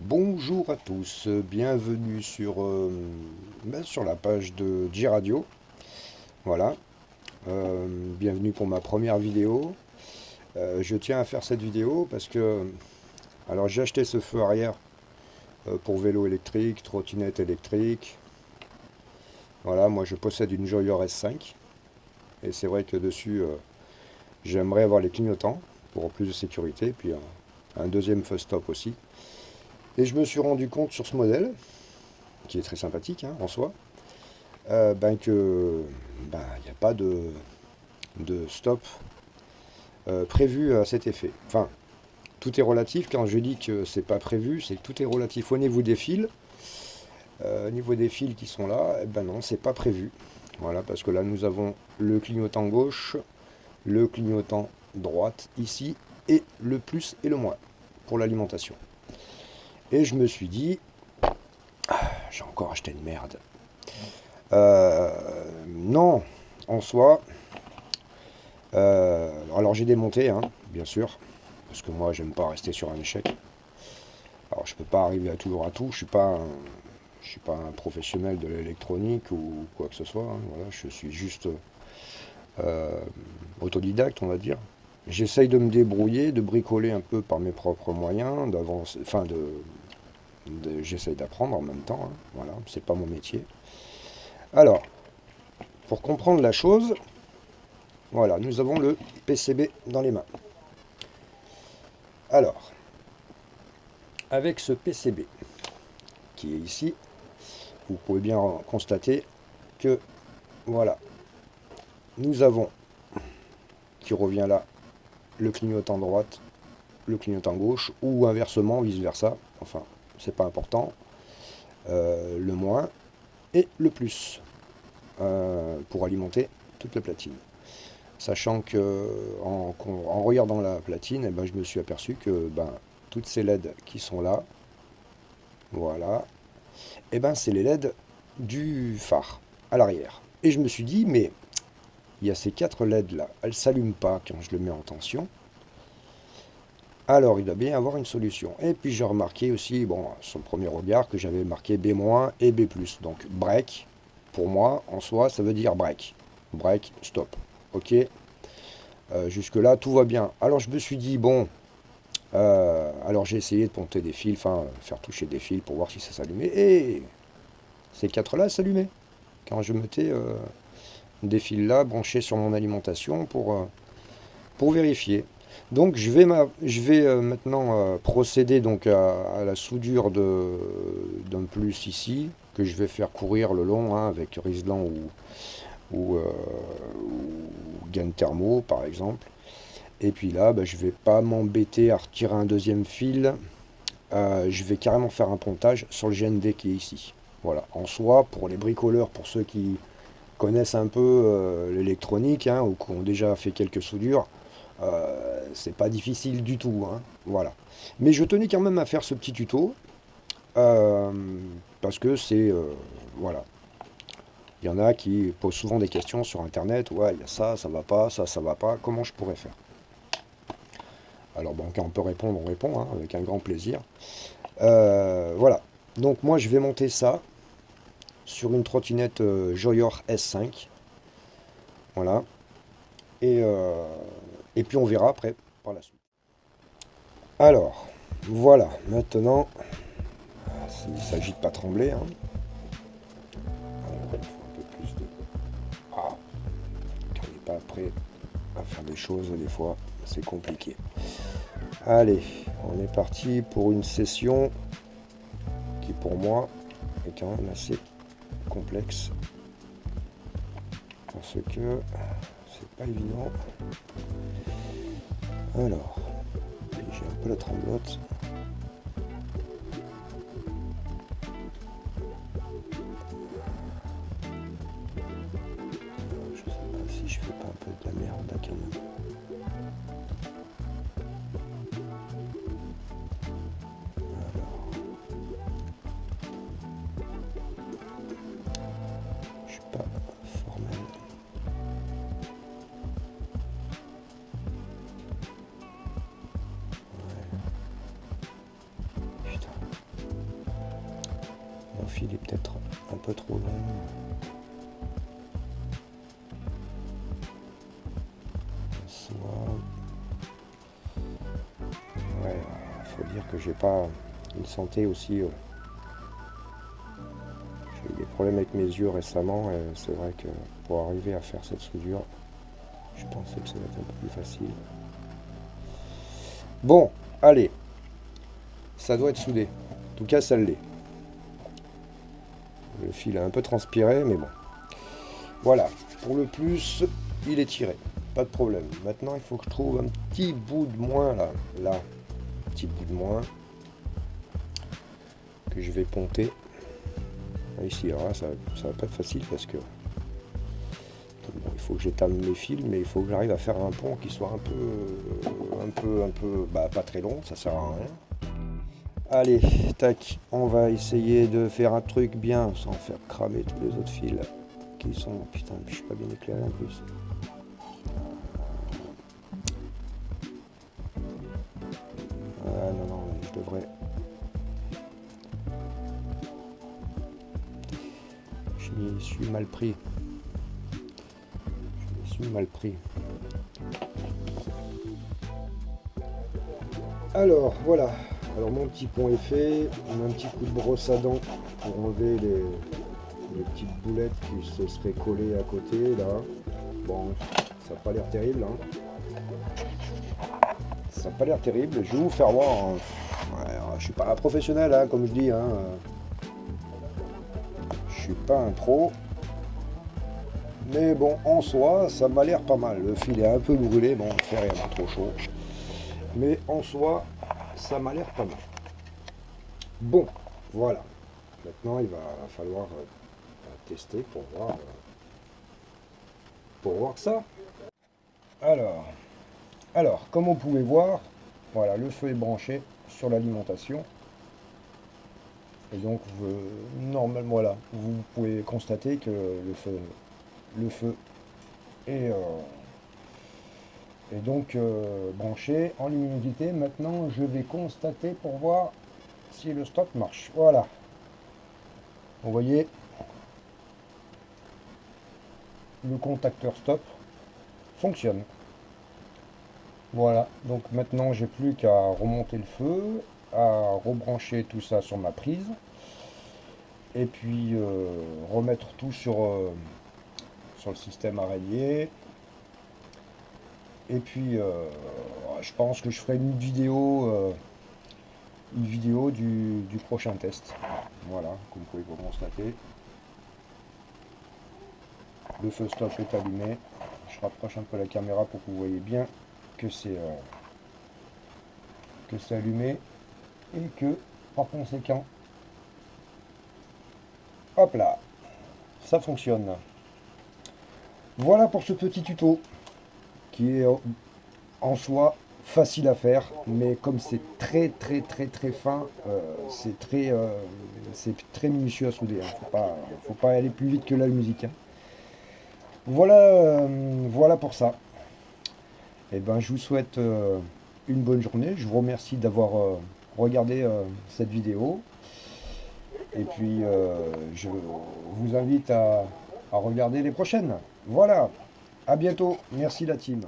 Bonjour à tous, bienvenue sur la page de J-Radio. Voilà, bienvenue pour ma première vidéo. Je tiens à faire cette vidéo parce que alors j'ai acheté ce feu arrière pour vélo électrique, trottinette électrique. Voilà, moi je possède une Joyer S5 et c'est vrai que dessus j'aimerais avoir les clignotants pour plus de sécurité, puis un deuxième feu stop aussi. Et je me suis rendu compte sur ce modèle, qui est très sympathique en soi, que il n'y a pas de stop prévu à cet effet. Enfin, tout est relatif. Quand je dis que c'est pas prévu, c'est que tout est relatif au niveau des fils. Au niveau des fils qui sont là, non, c'est pas prévu. Voilà, parce que là nous avons le clignotant gauche, le clignotant droite ici, et le plus et le moins pour l'alimentation. Et je me suis dit, j'ai encore acheté une merde. Non, en soi. Alors j'ai démonté, bien sûr, parce que moi j'aime pas rester sur un échec. Alors je peux pas arriver à toujours à tout. Je suis pas un professionnel de l'électronique ou quoi que ce soit. Voilà, je suis juste autodidacte, on va dire. J'essaye de me débrouiller, de bricoler un peu par mes propres moyens, d'avancer, j'essaye d'apprendre en même temps. Voilà, c'est pas mon métier. Alors, pour comprendre la chose, voilà, nous avons le PCB dans les mains. Alors, avec ce PCB qui est ici, vous pouvez bien constater que, voilà, nous avons, qui revient là, le clignotant droite, le clignotant gauche, ou inversement, vice-versa, enfin, c'est pas important, le moins, et le plus, pour alimenter toute la platine. Sachant que en regardant la platine, je me suis aperçu que toutes ces LED qui sont là, voilà, c'est les LED du phare à l'arrière. Et je me suis dit, mais il y a ces 4 LED là, elles ne s'allument pas quand je le mets en tension. Alors il doit bien y avoir une solution. Et puis j'ai remarqué aussi, sur le premier regard, que j'avais marqué B- et B+. Donc break, pour moi, en soi, ça veut dire break. Break, stop. Ok, jusque-là, tout va bien. Alors je me suis dit, bon, alors j'ai essayé de ponter des fils, faire toucher des fils pour voir si ça s'allumait. Et ces 4-là s'allumaient. Quand je mettais des fils là branchés sur mon alimentation pour vérifier. Donc je vais maintenant procéder donc à la soudure d'un plus ici, que je vais faire courir le long avec Rislan ou gain thermo par exemple. Et puis là, je vais pas m'embêter à retirer un deuxième fil. Je vais carrément faire un pontage sur le GND qui est ici. Voilà, en soi, pour les bricoleurs, pour ceux qui connaissent un peu l'électronique ou qui ont déjà fait quelques soudures, c'est pas difficile du tout. Voilà. Mais je tenais quand même à faire ce petit tuto euh, parce que c'est voilà. Il y en a qui posent souvent des questions sur internet. Ouais, il y a ça, ça va pas, ça va pas. Comment je pourrais faire? Alors quand on peut répondre, on répond avec un grand plaisir. Voilà. Donc moi je vais monter ça sur une trottinette Joyer S5. Voilà. Et puis on verra après par la suite. Alors, voilà. Maintenant, il s'agit de pas trembler. Alors, il faut un peu plus de... Ah, quand on n'est pas prêt à faire des choses, des fois, c'est compliqué. Allez, on est parti pour une session qui pour moi est quand même assez complexe parce que c'est pas évident. Alors, j'ai un peu la tremblote. Je sais pas si je fais pas un peu de la merde là quand même. Pas formel. Ouais. fil est peut-être un peu trop long. Soit... Ouais, faut dire que j'ai pas une santé aussi... J'ai eu des problèmes avec mes yeux récemment et c'est vrai que pour arriver à faire cette soudure, je pensais que ça allait être un peu plus facile. Bon, allez, ça doit être soudé. En tout cas, ça l'est. Le fil a un peu transpiré, mais bon. Voilà, pour le plus, il est tiré. Pas de problème. Maintenant, il faut que je trouve un petit bout de moins là. Là, petit bout de moins. Que je vais ponter. Ici, alors là, ça va pas être facile parce que... Bon, il faut que j'étame mes fils, mais il faut que j'arrive à faire un pont qui soit un peu, bah, pas très long, ça sert à rien. Allez, tac, on va essayer de faire un truc bien sans faire cramer tous les autres fils qui sont... Putain, je suis pas bien éclairé en plus. Ah non, non, je devrais... Je m'y suis mal pris. Mal pris. Alors voilà, alors mon petit pont est fait, on a un petit coup de brosse à dents pour enlever les petites boulettes qui se seraient collées à côté là. Bon, ça n'a pas l'air terrible, hein. Ça n'a pas l'air terrible, je vais vous faire voir, hein. Ouais, je suis pas un professionnel, hein, comme je dis, hein. Je suis pas un pro. Mais bon, en soi, ça m'a l'air pas mal. Le fil est un peu brûlé, bon, le fer est un peu trop chaud. Mais en soi, ça m'a l'air pas mal. Bon, voilà. Maintenant, il va falloir tester pour voir ça. Alors, comme vous pouvez voir, voilà, le feu est branché sur l'alimentation. Et donc, normalement, voilà, vous pouvez constater que le feu est donc branché en luminosité. Maintenant, je vais constater pour voir si le stop marche. Voilà. Vous voyez, le contacteur stop fonctionne. Voilà. Donc maintenant, j'ai plus qu'à remonter le feu, à rebrancher tout ça sur ma prise, et puis remettre tout sur le système araignée. Et puis, je pense que je ferai une vidéo du prochain test. Voilà, comme vous pouvez vous constater. Le feu stop est allumé. Je rapproche un peu la caméra pour que vous voyez bien que c'est allumé et que, par conséquent, hop là, ça fonctionne. Voilà pour ce petit tuto qui est en soi facile à faire, mais comme c'est très fin, c'est très minutieux à souder, hein. Faut pas aller plus vite que la musique, hein. Voilà, voilà pour ça. Et ben, je vous souhaite une bonne journée. Je vous remercie d'avoir regardé cette vidéo. Et puis, je vous invite à regarder les prochaines. Voilà, à bientôt. Merci la team.